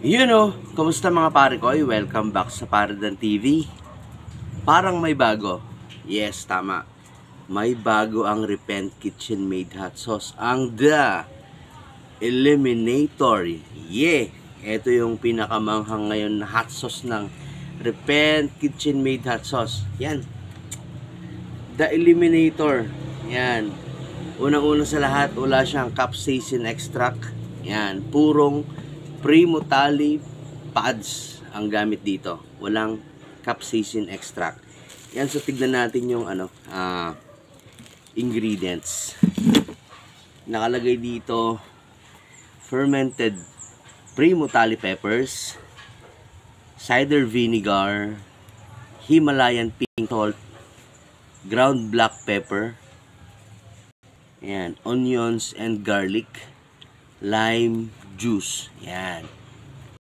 Kumusta mga pare ko? Welcome back sa Paradan TV. Parang may bago. Yes, tama. May bago ang Repent Kitchen Made Hot Sauce. Ang The Eliminator. Ito yung pinakamanghang ngayon na hot sauce ng Repent Kitchen Made Hot Sauce. Yan. The Eliminator. Yan. Unang-una sa lahat, wala siyang capsaicin extract. Yan. Purong Primo Tali pads ang gamit dito. Walang capsaicin extract. Yan, so tignan natin yung ingredients. Nakalagay dito fermented Primo Tali peppers, cider vinegar, Himalayan pink salt, ground black pepper, yan, onions and garlic, lime juice. Yan.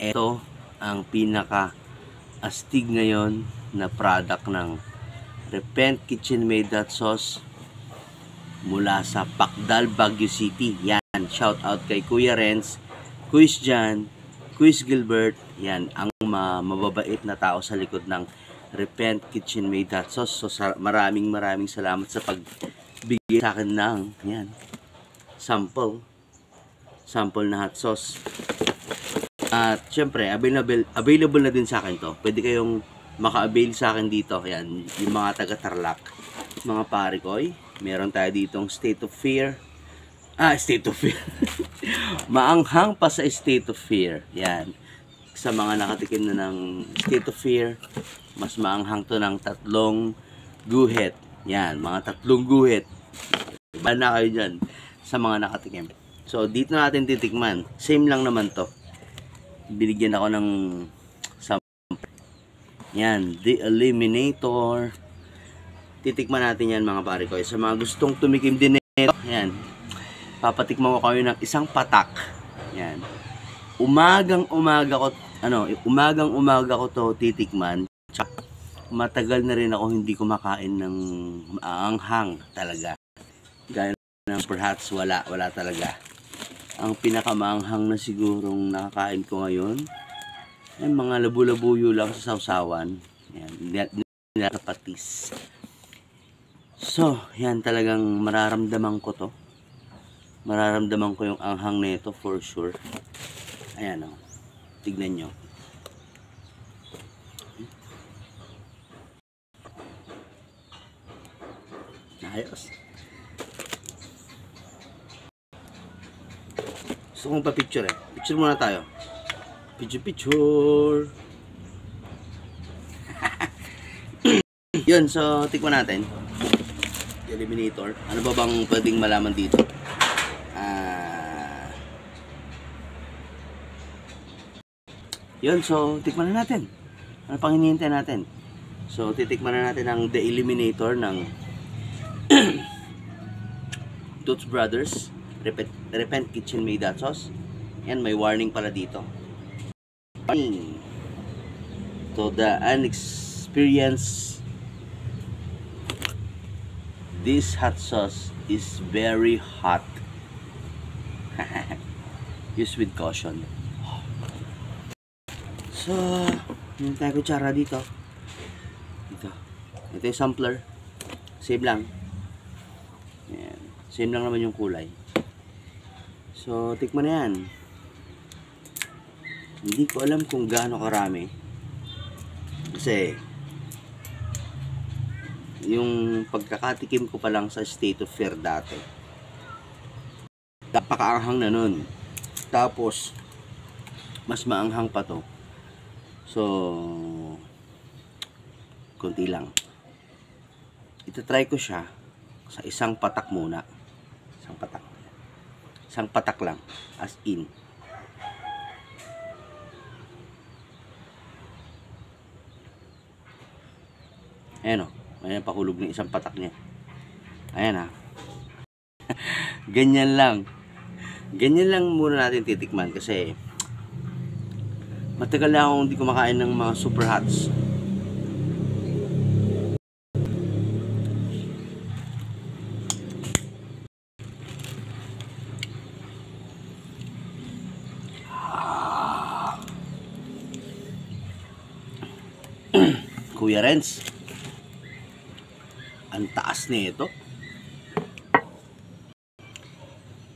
Ito ang pinaka-astig ngayon na product ng Repent Kitchen Made Hot Sauce mula sa Pacdal, Baguio City. Yan. Shout out kay Kuya Renz, Kuis Jan, Kuis Gilbert. Yan. Ang mababait na tao sa likod ng Repent Kitchen Made Hot Sauce. So maraming salamat sa pagbigay sa akin ng yan, sample na hot sauce. At syempre, available na din sa akin to. Pwede kayong maka-avail sa akin dito. Yan, yung mga taga Tarlac, mga pare ko. Meron tayo ditong State of Fear. State of Fear. Maanghang pa sa State of Fear. Yan. Sa mga nakatikim na ng State of Fear, mas maanghang to ng 3 guhit. Yan, mga 3 guhit. Iba na kayo dyan sa mga nakatikim. So, dito natin titikman. Same lang naman to. Binigyan ako ng sample. Yan, The Eliminator. Titikman natin yan mga pare ko. Sa mga gustong tumikim din nito, yan, papatikman ko kayo ng isang patak. Yan. Umagang-umaga ko to titikman. Matagal na rin ako hindi kumakain ng maanghang talaga. Gaya ng perhaps wala talaga. Ang pinakamaanghang na sigurong nakakain ko ngayon ay mga labu-labuyo lang sa sausawan. Yan, patis. So, yan talagang mararamdaman ko to. Mararamdaman ko yung anghang nito for sure. Ayan o. Tignan nyo. Ayos. Gusto kong pa-picture eh. Picture muna tayo. Picture. Yun, so tikman natin. Eliminator. Ano ba bang pwedeng malaman dito? Yun, so tikman na natin. Ano pang hinihintay natin? So titikman na natin ang The Eliminator ng Toots Brothers Repent Kitchen Made Hot Sauce. Yan, may warning pala dito. Warning. To the unexperienced, this hot sauce is very hot. Use with caution. So, yung tayo kutsara dito. Ito yung sampler. Same lang. Yan. Same lang naman yung kulay. So, tikman na yan. Hindi ko alam kung gaano karami. Kasi, yung pagkakatikim ko pa lang sa State of Fear dati, napakaanghang na nun. Tapos, mas maanghang pa to. So, konti lang. Ito-try ko siya sa isang patak muna. Isang patak. Isang patak lang, as in. Ayan o, ayan pakulog ng isang patak niya. Ayan ha. Ganyan lang. Ganyan lang muna natin titikman kasi matagal na akong hindi kumakain ng mga super hots. Kuya Renz. Ang taas nito.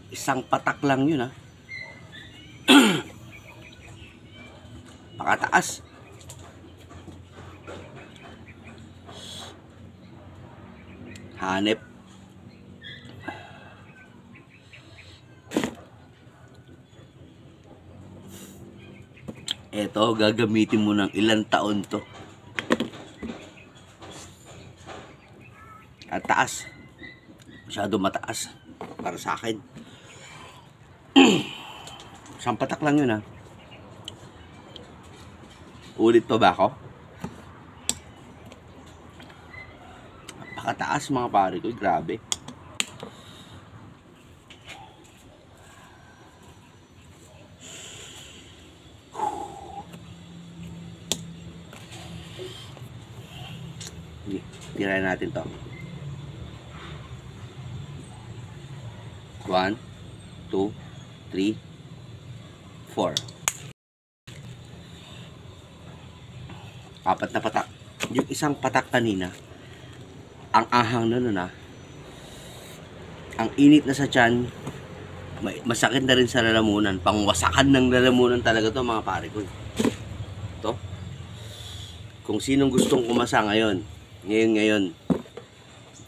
Isang patak lang yun, ha. Pakataas. Hanep. Eto, gagamitin mo ng ilang taon to. At taas. Masyado mataas para sa akin. Isang patak lang yun, ha. Ulit pa ba ako? Napakataas mga pare ko. Grabe. Tirayan natin to. 1, 2, 3, 4. Apat na patak. Yung isang patak kanina, ang ahang na nun, ha. Ang init na sa tiyan, masakit na rin sa lalamunan. Pangwasakan ng lalamunan talaga to mga pare ko. To. Kung sinong gustong kumasa ngayon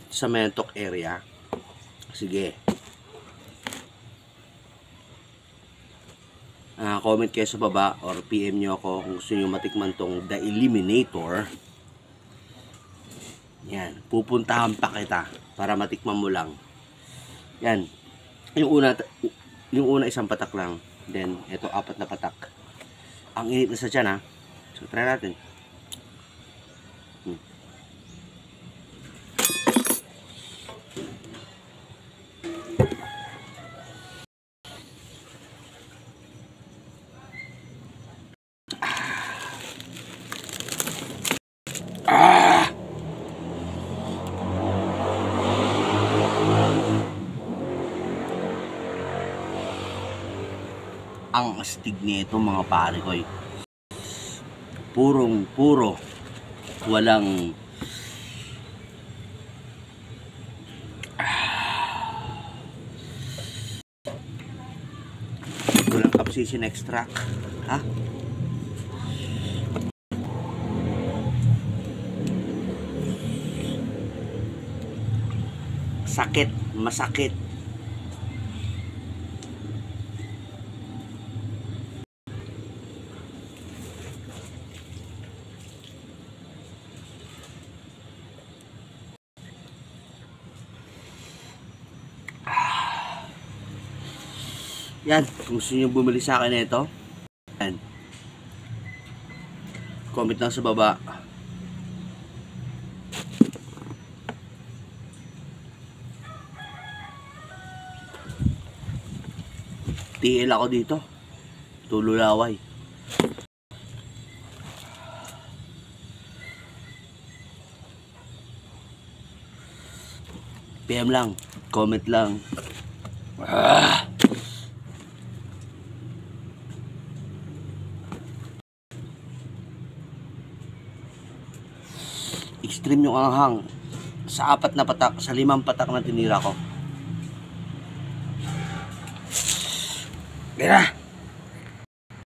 sa Mentok area, sige. Comment kayo sa baba or PM nyo ako kung gusto nyo matikman tong The Eliminator. Yan, pupuntahan pa kita para matikman mo lang. Yan, yung una isang patak lang, then ito apat na patak. Ang init na sa tiyan, ha. So try natin. Ang astig nito mga pare ko. Puro walang capsaicin extract, ha. Masakit. Yan, kung gusto nyo bumili sa akin ito, yan, comment lang sa baba. TL ako dito, Tululaway. PM lang, comment lang. Extreme yung anghang sa apat na patak, sa 5 patak na tinira ko. Mira.